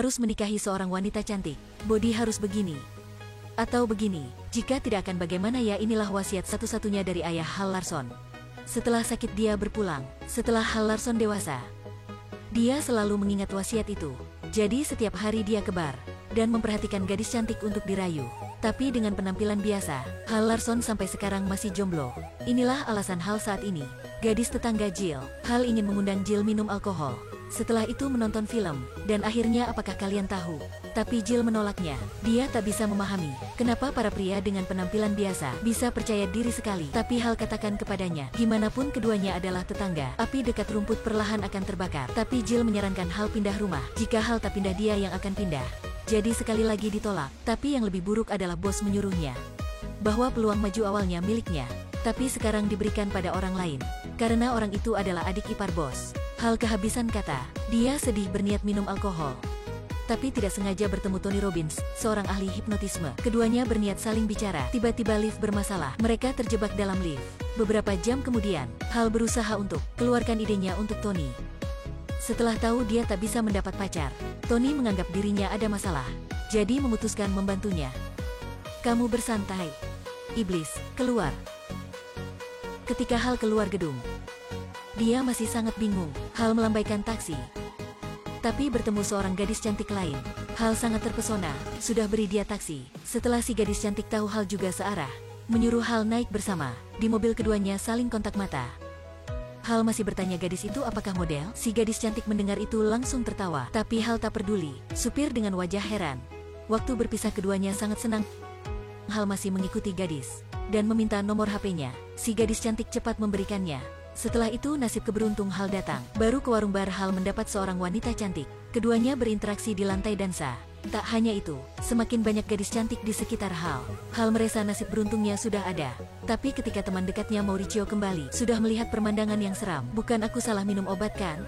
harus menikahi seorang wanita cantik. Bodi harus begini atau begini. Jika tidak akan bagaimana ya, inilah wasiat satu-satunya dari ayah Hal Larson. Setelah sakit dia berpulang. Setelah Hal Larson dewasa, dia selalu mengingat wasiat itu. Jadi setiap hari dia ke bar dan memperhatikan gadis cantik untuk dirayu. Tapi dengan penampilan biasa, Hal Larson sampai sekarang masih jomblo. Inilah alasan Hal saat ini. Gadis tetangga Jill. Hal ingin mengundang Jill minum alkohol. Setelah itu menonton film. Dan akhirnya apakah kalian tahu? Tapi Jill menolaknya. Dia tak bisa memahami kenapa para pria dengan penampilan biasa bisa percaya diri sekali. Tapi Hal katakan kepadanya, gimana pun keduanya adalah tetangga. Api dekat rumput perlahan akan terbakar. Tapi Jill menyarankan Hal pindah rumah. Jika Hal tak pindah, dia yang akan pindah. Jadi sekali lagi ditolak. Tapi yang lebih buruk adalah bos menyuruhnya bahwa peluang maju awalnya miliknya, tapi sekarang diberikan pada orang lain. Karena orang itu adalah adik ipar bos. Hal kehabisan kata. Dia sedih berniat minum alkohol. Tapi tidak sengaja bertemu Tony Robbins, seorang ahli hipnotisme. Keduanya berniat saling bicara. Tiba-tiba lift bermasalah. Mereka terjebak dalam lift. Beberapa jam kemudian, Hal berusaha untuk keluarkan idenya untuk Tony. Setelah tahu dia tak bisa mendapat pacar, Tony menganggap dirinya ada masalah. Jadi memutuskan membantunya. Kamu bersantai. Iblis, keluar. Ketika Hal keluar gedung, dia masih sangat bingung. Hal melambaikan taksi, tapi bertemu seorang gadis cantik lain. Hal sangat terpesona, sudah beri dia taksi. Setelah si gadis cantik tahu Hal juga searah, menyuruh Hal naik bersama. Di mobil keduanya saling kontak mata. Hal masih bertanya gadis itu apakah model? Si gadis cantik mendengar itu langsung tertawa. Tapi Hal tak peduli. Supir dengan wajah heran. Waktu berpisah keduanya sangat senang. Hal masih mengikuti gadis dan meminta nomor HP-nya. Si gadis cantik cepat memberikannya. Setelah itu nasib keberuntung Hal datang. Baru ke warung bar, Hal mendapat seorang wanita cantik. Keduanya berinteraksi di lantai dansa. Tak hanya itu, semakin banyak gadis cantik di sekitar Hal. Hal merasa nasib beruntungnya sudah ada. Tapi ketika teman dekatnya Mauricio kembali, sudah melihat pemandangan yang seram. Bukan aku salah minum obat kan?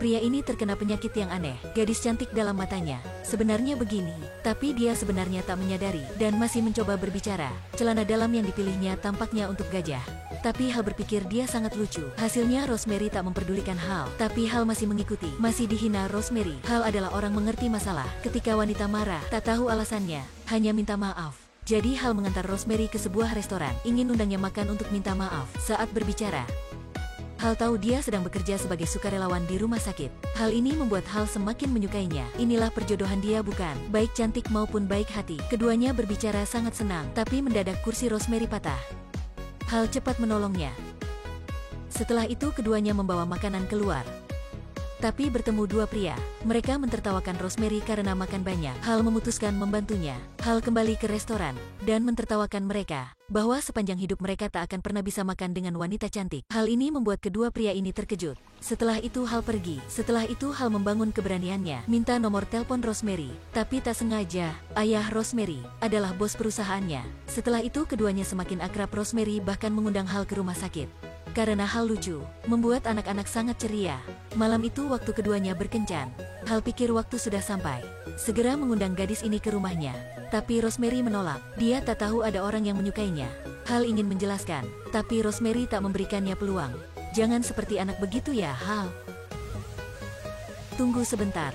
Pria ini terkena penyakit yang aneh. Gadis cantik dalam matanya. Sebenarnya begini. Tapi dia sebenarnya tak menyadari dan masih mencoba berbicara. Celana dalam yang dipilihnya tampaknya untuk gajah. Tapi Hal berpikir dia sangat lucu. Hasilnya Rosemary tak memperdulikan Hal. Tapi Hal masih mengikuti. Masih dihina Rosemary. Hal adalah orang mengerti masalah. Ketika wanita marah, tak tahu alasannya, hanya minta maaf. Jadi Hal mengantar Rosemary ke sebuah restoran. Ingin undangnya makan untuk minta maaf. Saat berbicara, Hal tahu dia sedang bekerja sebagai sukarelawan di rumah sakit. Hal ini membuat Hal semakin menyukainya. Inilah perjodohan dia bukan? Baik cantik maupun baik hati. Keduanya berbicara sangat senang. Tapi mendadak kursi Rosemary patah. Hal cepat menolongnya. Setelah itu keduanya membawa makanan keluar. Tapi bertemu dua pria. Mereka mentertawakan Rosemary karena makan banyak. Hal memutuskan membantunya. Hal kembali ke restoran dan mentertawakan mereka bahwa sepanjang hidup mereka tak akan pernah bisa makan dengan wanita cantik. Hal ini membuat kedua pria ini terkejut. Setelah itu Hal pergi. Setelah itu Hal membangun keberaniannya, minta nomor telepon Rosemary. Tapi tak sengaja, ayah Rosemary adalah bos perusahaannya. Setelah itu keduanya semakin akrab. Rosemary bahkan mengundang Hal ke rumah sakit. Karena Hal lucu, membuat anak-anak sangat ceria. Malam itu waktu keduanya berkencan, Hal pikir waktu sudah sampai. Segera mengundang gadis ini ke rumahnya. Tapi Rosemary menolak. Dia tak tahu ada orang yang menyukainya. Hal ingin menjelaskan, tapi Rosemary tak memberikannya peluang. Jangan seperti anak begitu ya, Hal. Tunggu sebentar.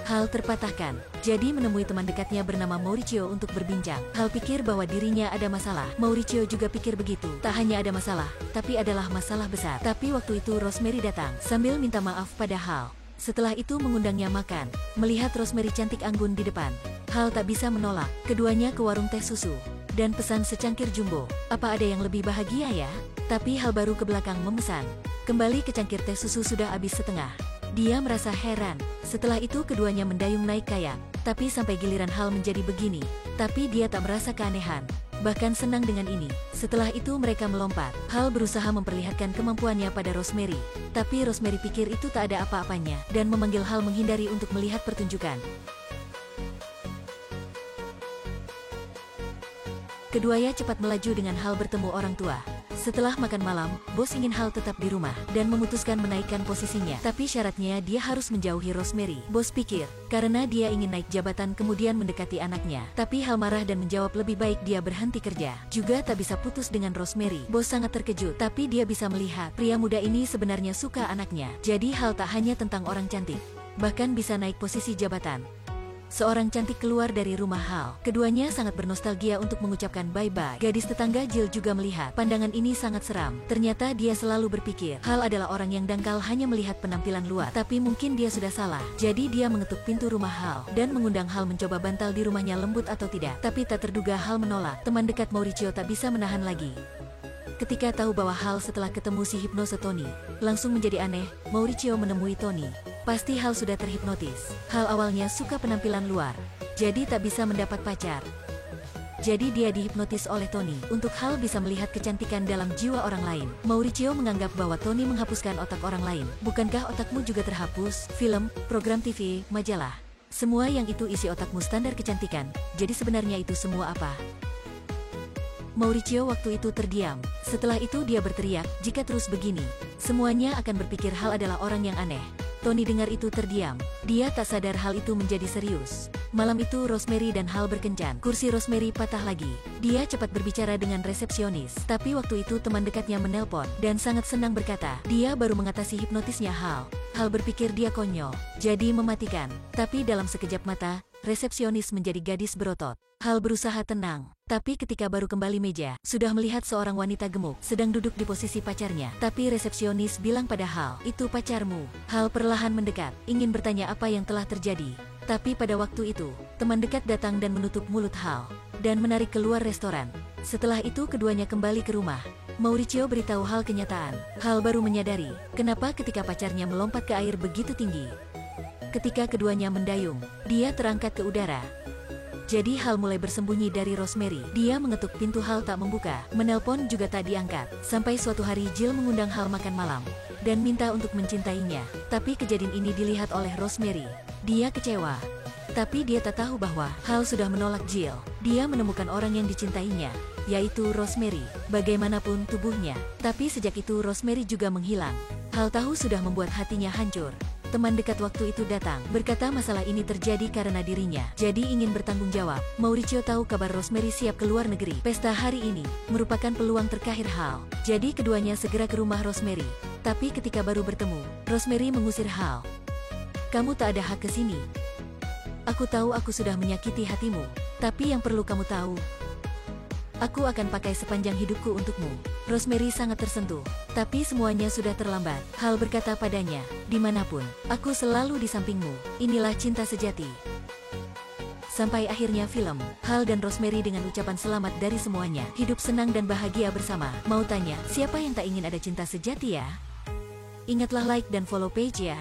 Hal terpatahkan. Jadi menemui teman dekatnya bernama Mauricio untuk berbincang. Hal pikir bahwa dirinya ada masalah. Mauricio juga pikir begitu. Tak hanya ada masalah, tapi adalah masalah besar. Tapi waktu itu Rosemary datang sambil minta maaf pada Hal. Setelah itu mengundangnya makan. Melihat Rosemary cantik anggun di depan, Hal tak bisa menolak. Keduanya ke warung teh susu dan pesan secangkir jumbo. Apa ada yang lebih bahagia ya? Tapi Hal baru ke belakang memesan. Kembali ke cangkir teh susu sudah habis setengah. Dia merasa heran. Setelah itu keduanya mendayung naik kayak. Tapi sampai giliran Hal menjadi begini. Tapi dia tak merasa keanehan. Bahkan senang dengan ini. Setelah itu mereka melompat. Hal berusaha memperlihatkan kemampuannya pada Rosemary. Tapi Rosemary pikir itu tak ada apa-apanya. Dan memanggil Hal menghindari untuk melihat pertunjukan. Keduanya cepat melaju dengan Hal bertemu orang tua. Setelah makan malam, bos ingin Hal tetap di rumah dan memutuskan menaikkan posisinya. Tapi syaratnya dia harus menjauhi Rosemary. Bos pikir, karena dia ingin naik jabatan kemudian mendekati anaknya. Tapi Hal marah dan menjawab lebih baik dia berhenti kerja. Juga tak bisa putus dengan Rosemary. Bos sangat terkejut, tapi dia bisa melihat pria muda ini sebenarnya suka anaknya. Jadi Hal tak hanya tentang orang cantik. bahkan bisa naik posisi jabatan. Seorang cantik keluar dari rumah Hal. Keduanya sangat bernostalgia untuk mengucapkan bye-bye. Gadis tetangga Jill juga melihat pandangan ini sangat seram. Ternyata dia selalu berpikir, Hal adalah orang yang dangkal hanya melihat penampilan luar. Tapi mungkin dia sudah salah. Jadi dia mengetuk pintu rumah Hal dan mengundang Hal mencoba bantal di rumahnya lembut atau tidak. Tapi tak terduga Hal menolak. Teman dekat Mauricio tak bisa menahan lagi. Ketika tahu bahwa Hal setelah ketemu si hipnose Tony langsung menjadi aneh, Mauricio menemui Tony. Pasti Hal sudah terhipnotis. Hal awalnya suka penampilan luar, jadi tak bisa mendapat pacar. Jadi dia dihipnotis oleh Tony untuk Hal bisa melihat kecantikan dalam jiwa orang lain. Mauricio menganggap bahwa Tony menghapuskan otak orang lain. Bukankah otakmu juga terhapus? Film, program TV, majalah. Semua yang itu isi otakmu standar kecantikan. Jadi sebenarnya itu semua apa? Mauricio waktu itu terdiam. Setelah itu dia berteriak, jika terus begini, semuanya akan berpikir Hal adalah orang yang aneh. Tony dengar itu terdiam. Dia tak sadar hal itu menjadi serius. Malam itu Rosemary dan Hal berkencan. Kursi Rosemary patah lagi. Dia cepat berbicara dengan resepsionis. Tapi waktu itu teman dekatnya menelpon dan sangat senang berkata, dia baru mengatasi hipnotisnya Hal. Hal berpikir dia konyol, jadi mematikan. Tapi dalam sekejap mata, resepsionis menjadi gadis berotot. Hal berusaha tenang, tapi ketika baru kembali meja, sudah melihat seorang wanita gemuk sedang duduk di posisi pacarnya. Tapi resepsionis bilang pada Hal, itu pacarmu. Hal perlahan mendekat, ingin bertanya apa yang telah terjadi. Tapi pada waktu itu, teman dekat datang dan menutup mulut Hal dan menarik keluar restoran. Setelah itu keduanya kembali ke rumah. Mauricio beritahu Hal kenyataan. Hal baru menyadari, kenapa ketika pacarnya melompat ke air begitu tinggi. Ketika keduanya mendayung, dia terangkat ke udara. Jadi Hal mulai bersembunyi dari Rosemary. Dia mengetuk pintu, Hal tak membuka. Menelpon juga tak diangkat. Sampai suatu hari Jill mengundang Hal makan malam dan minta untuk mencintainya. Tapi kejadian ini dilihat oleh Rosemary. Dia kecewa. Tapi dia tak tahu bahwa Hal sudah menolak Jill. Dia menemukan orang yang dicintainya, yaitu Rosemary. Bagaimanapun tubuhnya. Tapi sejak itu Rosemary juga menghilang. Hal tahu sudah membuat hatinya hancur. Teman dekat waktu itu datang, berkata masalah ini terjadi karena dirinya, jadi ingin bertanggung jawab. Mauricio tahu kabar Rosemary siap ke luar negeri. Pesta hari ini merupakan peluang terakhir Hal. Jadi keduanya segera ke rumah Rosemary. Tapi ketika baru bertemu, Rosemary mengusir Hal. Kamu tak ada hak ke sini. Aku tahu aku sudah menyakiti hatimu, tapi yang perlu kamu tahu, aku akan pakai sepanjang hidupku untukmu. Rosemary sangat tersentuh, tapi semuanya sudah terlambat. Hal berkata padanya, dimanapun, aku selalu di sampingmu. Inilah cinta sejati. Sampai akhirnya film, Hal dan Rosemary dengan ucapan selamat dari semuanya, hidup senang dan bahagia bersama. Mau tanya, siapa yang tak ingin ada cinta sejati ya? Ingatlah like dan follow page ya.